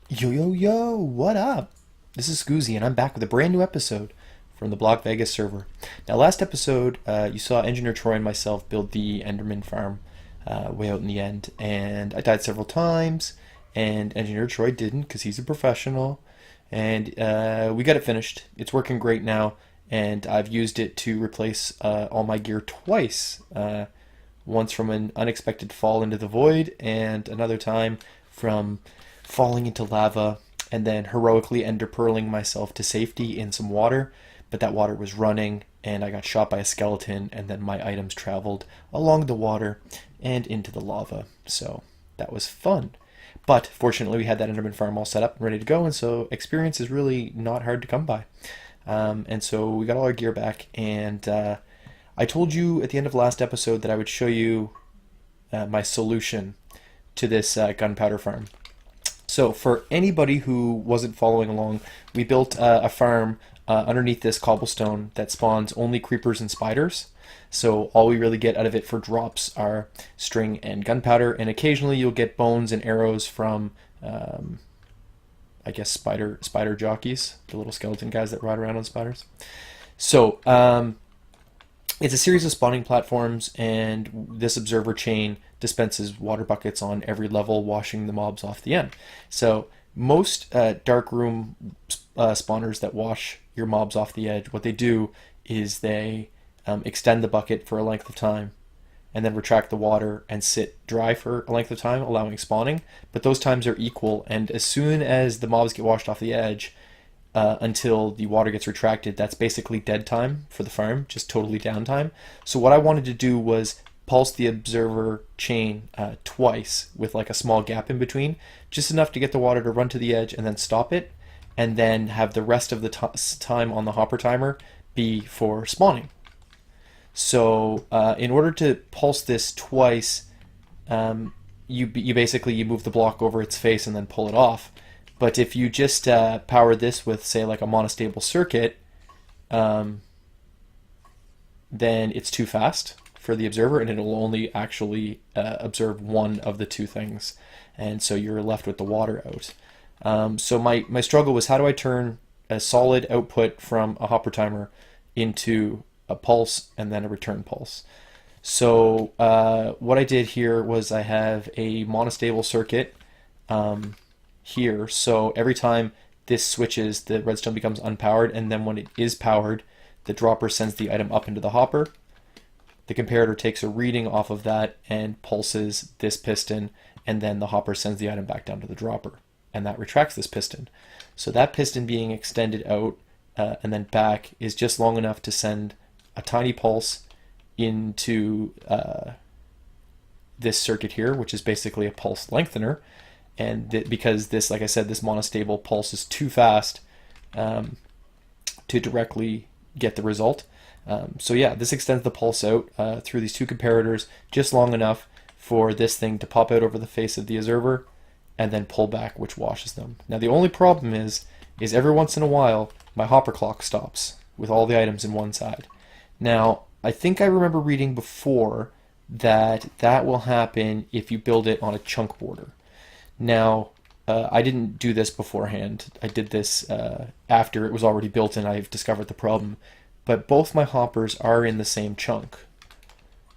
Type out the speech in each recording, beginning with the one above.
Yo, yo, yo, what up? This is Scoozy, and I'm back with a brand new episode from the Block Vegas server. Now, last episode, you saw Engineer Troy and myself build the Enderman farm way out in the end, and I died several times, and Engineer Troy didn't because he's a professional, and we got it finished. It's working great now, and I've used it to replace all my gear twice. Once from an unexpected fall into the void, and another time from falling into lava and then heroically ender pearling myself to safety in some water. But that water was running, and I got shot by a skeleton, and then my items traveled along the water and into the lava. So that was fun. But fortunately, we had that Enderman farm all set up and ready to go, and so experience is really not hard to come by. And so we got all our gear back, and I told you at the end of last episode that I would show you my solution to this gunpowder farm. So for anybody who wasn't following along, we built a farm underneath this cobblestone that spawns only creepers and spiders. So all we really get out of it for drops are string and gunpowder, and occasionally you'll get bones and arrows from, I guess, spider jockeys, the little skeleton guys that ride around on spiders. So it's a series of spawning platforms, and this observer chain dispenses water buckets on every level, washing the mobs off the end. So most dark room spawners that wash your mobs off the edge, what they do is they extend the bucket for a length of time and then retract the water and sit dry for a length of time, allowing spawning. But those times are equal, and as soon as the mobs get washed off the edge, until the water gets retracted, that's basically dead time for the farm, just totally downtime. So what I wanted to do was pulse the observer chain twice with like a small gap in between, just enough to get the water to run to the edge and then stop it, and then have the rest of the time on the hopper timer be for spawning. So in order to pulse this twice, you basically you move the block over its face and then pull it off. But if you just power this with, say, like a monostable circuit, then it's too fast for the observer, and it'll only actually observe one of the two things. And so you're left with the water out. So my struggle was, how do I turn a solid output from a hopper timer into a pulse and then a return pulse? So what I did here was I have a monostable circuit here. So every time this switches, the redstone becomes unpowered, and then when it is powered, the dropper sends the item up into the hopper. The comparator takes a reading off of that and pulses this piston, and then the hopper sends the item back down to the dropper, and that retracts this piston. So that piston being extended out and then back is just long enough to send a tiny pulse into this circuit here, which is basically a pulse lengthener. And because this, like I said, this monostable pulse is too fast to directly get the result. So yeah, this extends the pulse out through these two comparators just long enough for this thing to pop out over the face of the observer and then pull back, which washes them. Now the only problem is every once in a while my hopper clock stops with all the items in one side. Now I think I remember reading before that that will happen if you build it on a chunk border. Now, I didn't do this beforehand. I did this after it was already built and I've discovered the problem. But both my hoppers are in the same chunk.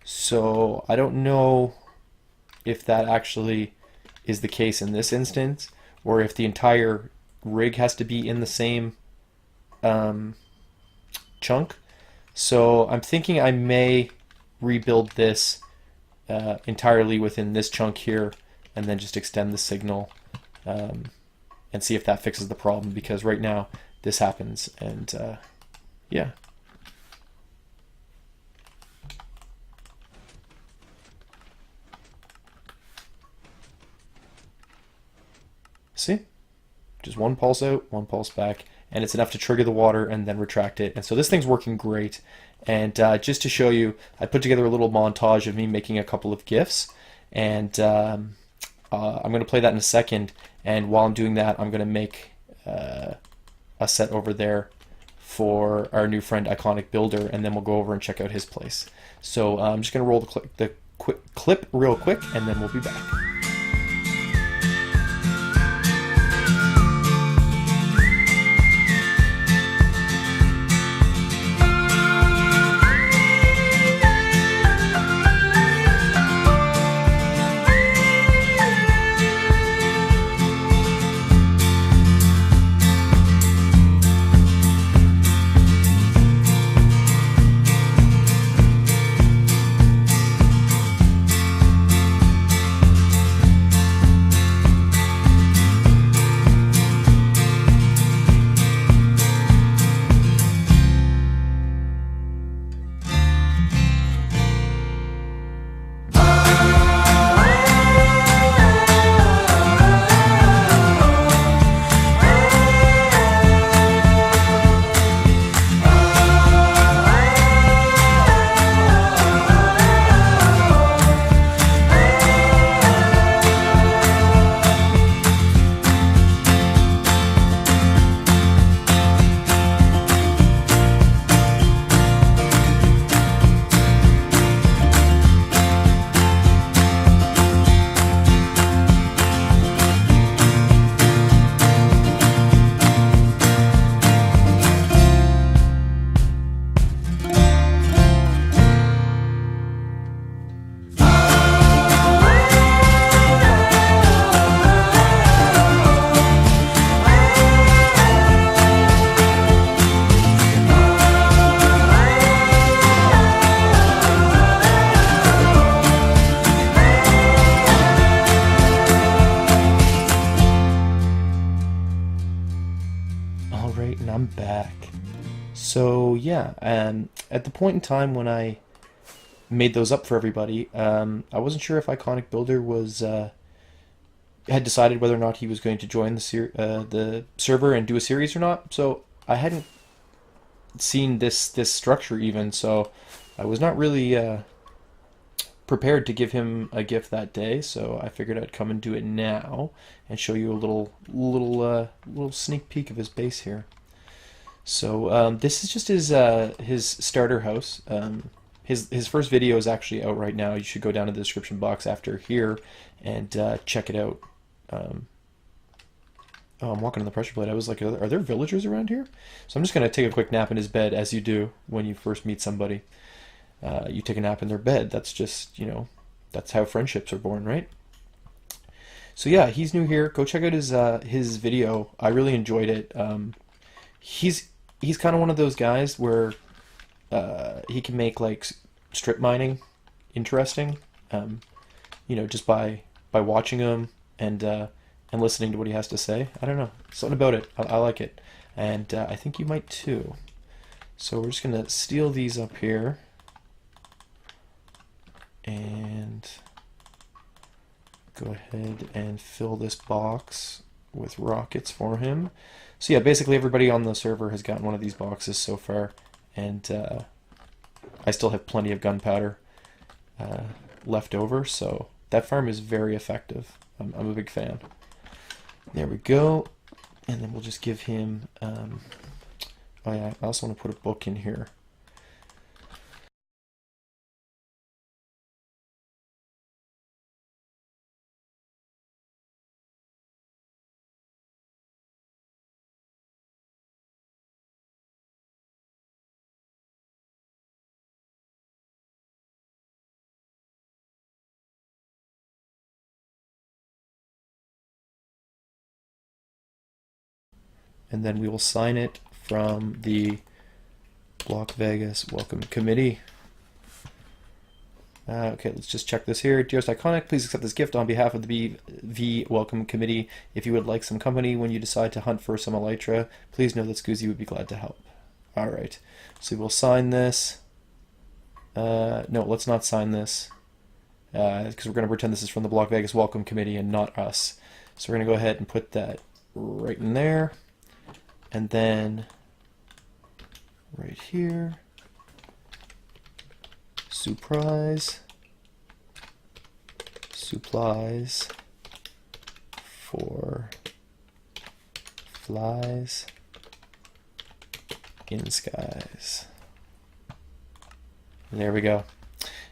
So I don't know if that actually is the case in this instance, or if the entire rig has to be in the same chunk. So I'm thinking I may rebuild this entirely within this chunk here, and then just extend the signal and see if that fixes the problem, because right now this happens, and yeah. See? Just one pulse out, one pulse back, and it's enough to trigger the water and then retract it. And so this thing's working great. And just to show you, I put together a little montage of me making a couple of GIFs, and I'm going to play that in a second, and while I'm doing that, I'm going to make a set over there for our new friend Iconic Builder, and then we'll go over and check out his place. So I'm just going to roll the clip real quick, and then we'll be back. I'm back. So yeah, at the point in time when I made those up for everybody, I wasn't sure if Iconic Builder was had decided whether or not he was going to join the server and do a series or not. So I hadn't seen this structure even, so I was not really prepared to give him a gift that day. So I figured I'd come and do it now and show you a little sneak peek of his base here. So this is just his starter house. His first video is actually out right now. You should go down to the description box after here and check it out. Oh, I'm walking on the pressure plate. I was like, are there villagers around here? So I'm just going to take a quick nap in his bed, as you do when you first meet somebody. You take a nap in their bed. That's just, that's how friendships are born, right? So yeah, he's new here. Go check out his video. I really enjoyed it. He's kind of one of those guys where he can make like strip mining interesting. Just by watching him and listening to what he has to say. I don't know, something about it. I like it, and I think you might too. So we're just gonna steal these up here and go ahead and fill this box with rockets for him. So yeah, basically everybody on the server has gotten one of these boxes so far, and I still have plenty of gunpowder left over, so that farm is very effective. I'm a big fan. There we go, and then we'll just give him, oh yeah, I also want to put a book in here. And then we will sign it from the Block Vegas Welcome Committee. Okay, let's just check this here. Dearest Iconic, please accept this gift on behalf of the BV Welcome Committee. If you would like some company when you decide to hunt for some elytra, please know that Scoozy would be glad to help. Alright, so we'll sign this. No, let's not sign this, because we're going to pretend this is from the Block Vegas Welcome Committee and not us. So we're going to go ahead and put that right in there. And then right here, surprise, supplies for flies in skies. And there we go.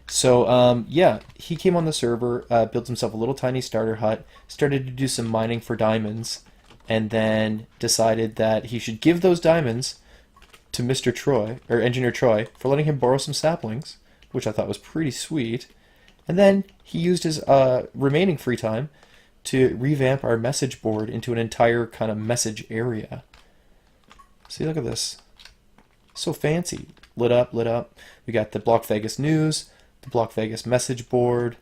So yeah, he came on the server, built himself a little tiny starter hut, started to do some mining for diamonds, and then decided that he should give those diamonds to Mr. Troy, or Engineer Troy, for letting him borrow some saplings, which I thought was pretty sweet. And then he used his remaining free time to revamp our message board into an entire kind of message area. See, look at this. So fancy. Lit up, lit up. We got the Block Vegas news, the Block Vegas message board,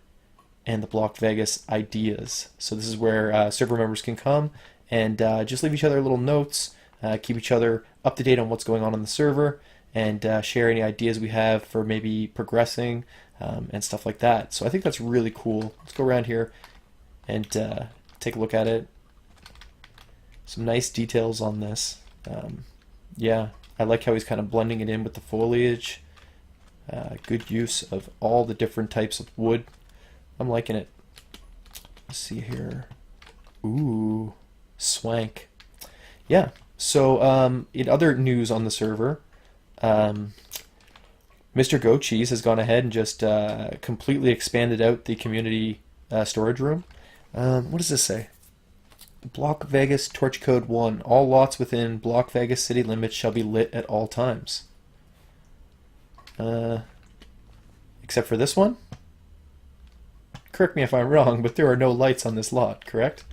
and the Block Vegas ideas. So this is where server members can come and just leave each other little notes, keep each other up to date on what's going on the server, and share any ideas we have for maybe progressing and stuff like that. So I think that's really cool. Let's go around here and take a look at it. Some nice details on this. Yeah, I like how he's kind of blending it in with the foliage. Good use of all the different types of wood. I'm liking it. Let's see here. Ooh. Swank. Yeah, so in other news on the server, Mr. Goat Cheese has gone ahead and just completely expanded out the community storage room. What does this say? Block Vegas Torch Code 1. All lots within Block Vegas city limits shall be lit at all times. Except for this one? Correct me if I'm wrong, but there are no lights on this lot, correct?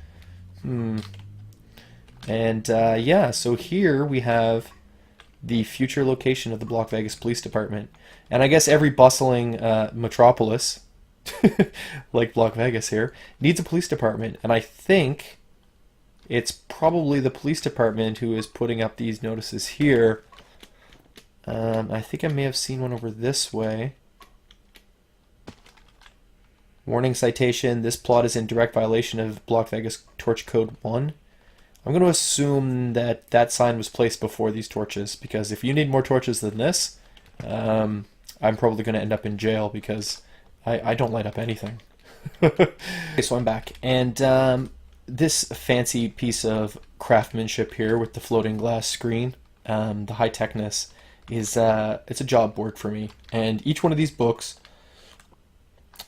And yeah, so here we have the future location of the Block Vegas Police Department. And I guess every bustling metropolis, like Block Vegas here, needs a police department. And I think it's probably the police department who is putting up these notices here. I think I may have seen one over this way. Warning citation, this plot is in direct violation of Block Vegas Torch Code 1. I'm going to assume that that sign was placed before these torches, because if you need more torches than this, I'm probably going to end up in jail because I don't light up anything. Okay, so I'm back, and this fancy piece of craftsmanship here with the floating glass screen, the high-techness, is it's a job board for me, and each one of these books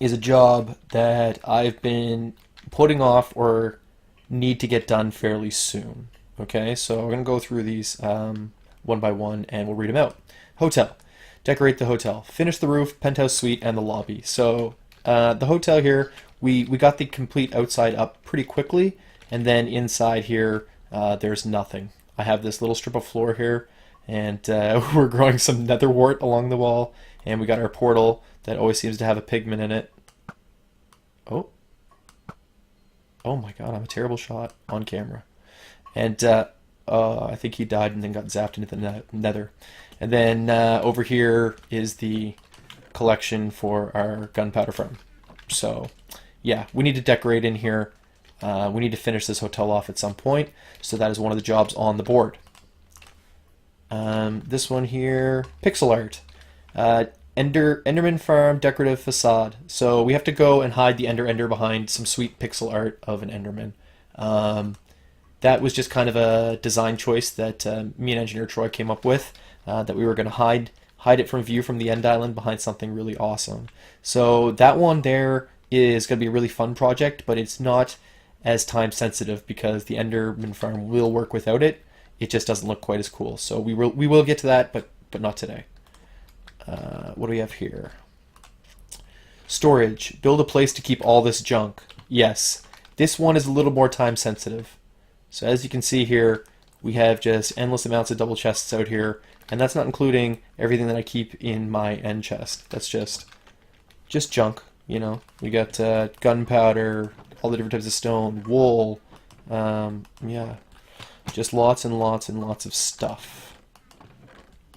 is a job that I've been putting off or need to get done fairly soon. Okay, so we're going to go through these one by one and we'll read them out. Hotel. Decorate the hotel. Finish the roof, penthouse suite, and the lobby. So the hotel here, we got the complete outside up pretty quickly, and then inside here there's nothing. I have this little strip of floor here, and we're growing some netherwort along the wall, and we got our portal that always seems to have a pigment in it. Oh. Oh my god, I'm a terrible shot on camera. And I think he died and then got zapped into the nether. And then over here is the collection for our gunpowder farm. So yeah, we need to decorate in here. We need to finish this hotel off at some point. So that is one of the jobs on the board. This one here, pixel art. Enderman Farm decorative facade. So we have to go and hide the Ender behind some sweet pixel art of an Enderman. That was just kind of a design choice that me and Engineer Troy came up with, that we were going to hide it from view from the end island behind something really awesome. So that one there is going to be a really fun project, but it's not as time sensitive because the Enderman Farm will work without it. It just doesn't look quite as cool. So we will get to that, but not today. What do we have here? Storage. Build a place to keep all this junk. Yes, this one is a little more time sensitive. So as you can see here, we have just endless amounts of double chests out here, and that's not including everything that I keep in my end chest. That's just junk, you know. We got gunpowder, all the different types of stone, wool, yeah, just lots and lots and lots of stuff.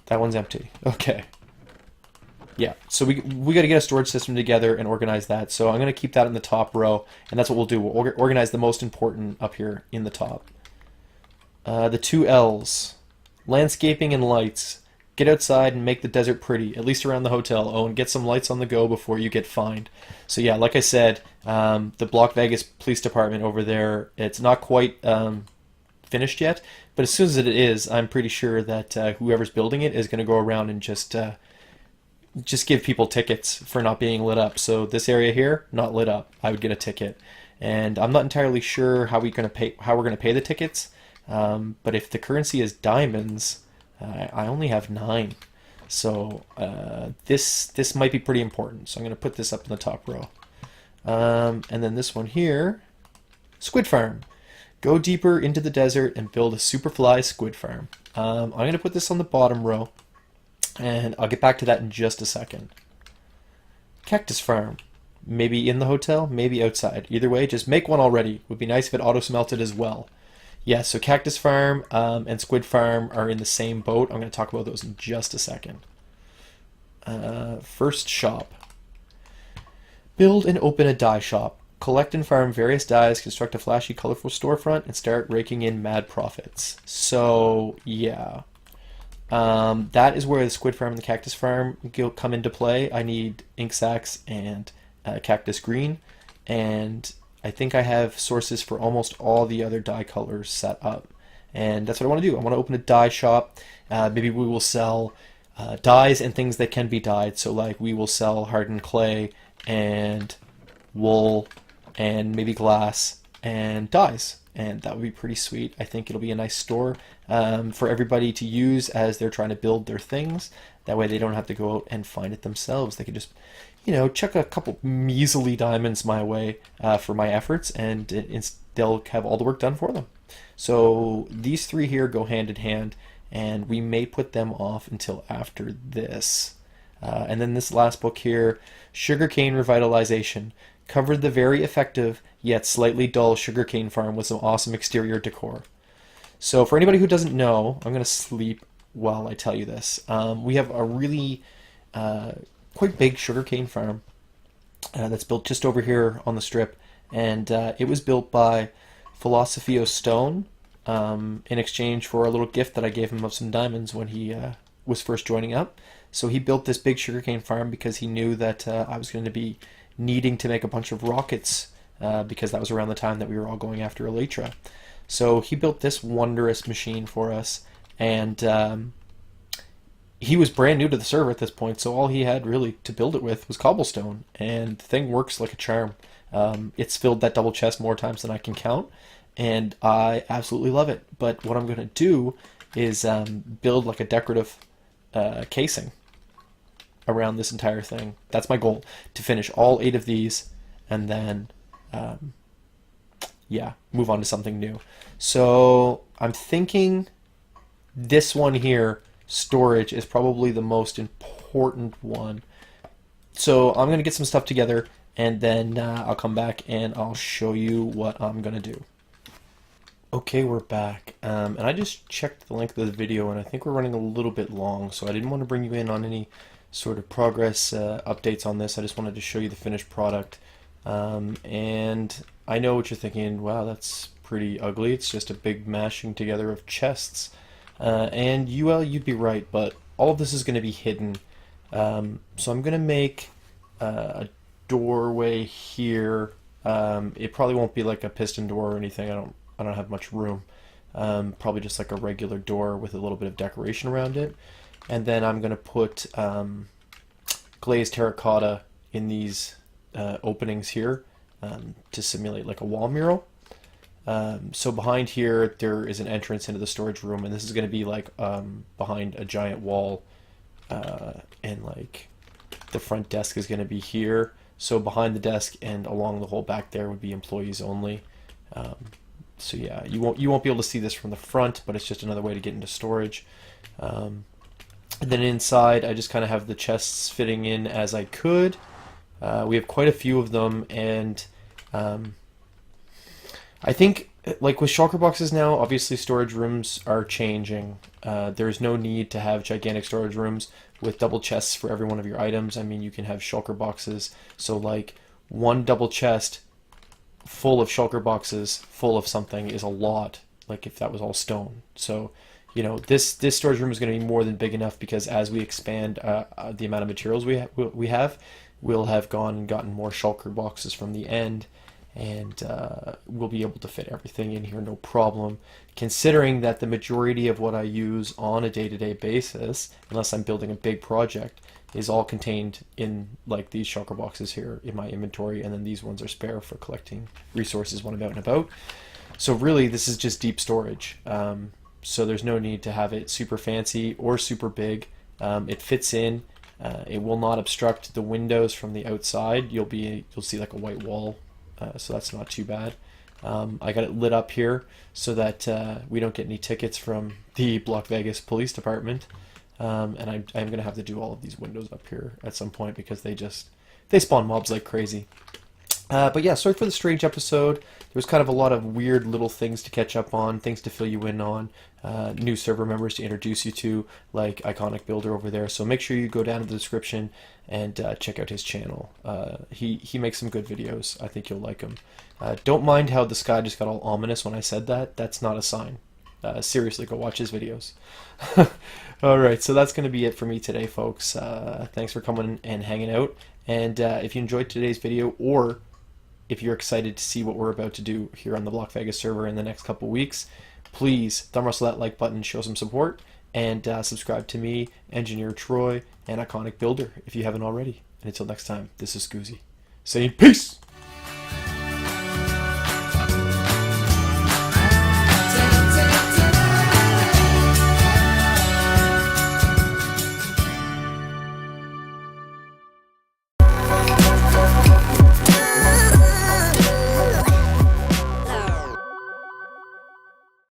That one's empty. Okay. Yeah, so we got to get a storage system together and organize that. So I'm going to keep that in the top row, and that's what we'll do. We'll organize the most important up here in the top. The two L's. Landscaping and lights. Get outside and make the desert pretty, at least around the hotel. Oh, and get some lights on the go before you get fined. So yeah, like I said, the Block Vegas Police Department over there, it's not quite finished yet, but as soon as it is, I'm pretty sure that whoever's building it is going to go around and just give people tickets for not being lit up. So this area here, not lit up, I would get a ticket. And I'm not entirely sure how we're going to pay the tickets. But if the currency is diamonds, I only have 9. So this might be pretty important. So I'm going to put this up in the top row. And then this one here, squid farm. Go deeper into the desert and build a superfly squid farm. I'm going to put this on the bottom row. And I'll get back to that in just a second. Cactus farm. Maybe in the hotel, maybe outside. Either way, just make one already. Would be nice if it auto-smelted as well. Yeah, so cactus farm and squid farm are in the same boat. I'm going to talk about those in just a second. First shop. Build and open a dye shop. Collect and farm various dyes, construct a flashy, colorful storefront, and start raking in mad profits. So, yeah. That is where the squid farm and the cactus farm come into play. I need ink sacs and cactus green, and I think I have sources for almost all the other dye colors set up. And that's what I want to do. I want to open a dye shop. Maybe we will sell dyes and things that can be dyed. So like we will sell hardened clay and wool and maybe glass and dyes. And that would be pretty sweet. I think it'll be a nice store for everybody to use as they're trying to build their things. That way they don't have to go out and find it themselves. They could just, you know, chuck a couple measly diamonds my way for my efforts, and they'll have all the work done for them. So these three here go hand in hand, and we may put them off until after this. And then this last book here, Sugarcane Revitalization. covered the very effective yet slightly dull sugarcane farm with some awesome exterior decor. So for anybody who doesn't know, I'm going to sleep while I tell you this. We have a really quite big sugarcane farm that's built just over here on the strip, and it was built by Philosophio Stone in exchange for a little gift that I gave him of some diamonds when he was first joining up. So he built this big sugarcane farm because he knew that I was going to be needing to make a bunch of rockets because that was around the time that we were all going after Elytra. So he built this wondrous machine for us, and he was brand new to the server at this point, so all he had really to build it with was cobblestone, and the thing works like a charm. It's filled that double chest more times than I can count, and I absolutely love it. But what I'm going to do is build like a decorative casing around this entire thing. That's my goal, to finish all 8 of these, and then yeah, move on to something new. So I'm thinking this one here, storage, is probably the most important one. So I'm going to get some stuff together, and then I'll come back and I'll show you what I'm going to do. Okay, we're back, and I just checked the length of the video, and I think we're running a little bit long, so I didn't want to bring you in on any sort of progress updates on this. I just wanted to show you the finished product. And I know what you're thinking, wow, that's pretty ugly. It's just a big mashing together of chests. And you'd be right, but all of this is going to be hidden. So I'm going to make a doorway here. It probably won't be like a piston door or anything. I don't have much room. Probably just like a regular door with a little bit of decoration around it. And then I'm going to put glazed terracotta in these openings here to simulate like a wall mural. So behind here there is an entrance into the storage room, and this is going to be like behind a giant wall, and like the front desk is going to be here. So behind the desk and along the whole back there would be employees only. So yeah, you won't be able to see this from the front, but it's just another way to get into storage. And then inside, I just kind of have the chests fitting in as I could. We have quite a few of them, and I think, like with shulker boxes now, obviously storage rooms are changing. There's no need to have gigantic storage rooms with double chests for every one of your items. I mean, you can have shulker boxes, so like one double chest full of shulker boxes full of something is a lot, like if that was all stone. So you know, this storage room is going to be more than big enough, because as we expand the amount of materials we have, we'll have gone and gotten more shulker boxes from the end, and we'll be able to fit everything in here no problem, considering that the majority of what I use on a day-to-day basis, unless I'm building a big project, is all contained in like these shulker boxes here in my inventory, and then these ones are spare for collecting resources when I'm out and about. So really this is just deep storage. So there's no need to have it super fancy or super big. It fits in. It will not obstruct the windows from the outside. You'll see like a white wall, so that's not too bad. I got it lit up here so that we don't get any tickets from the Block Vegas Police Department. And I'm going to have to do all of these windows up here at some point, because they spawn mobs like crazy. But yeah, sorry for the strange episode. There was kind of a lot of weird little things to catch up on, things to fill you in on, new server members to introduce you to, like Iconic Builder over there. So make sure you go down to the description and check out his channel. He makes some good videos. I think you'll like him. Don't mind how the sky just got all ominous when I said that. That's not a sign. Seriously, go watch his videos. Alright, so that's going to be it for me today, folks. Thanks for coming and hanging out. And if you enjoyed today's video, or if you're excited to see what we're about to do here on the Block Vegas server in the next couple weeks, please thumb wrestle that like button, show some support, and subscribe to me, Engineer Troy, and Iconic Builder if you haven't already. And until next time, this is Scoozy saying peace!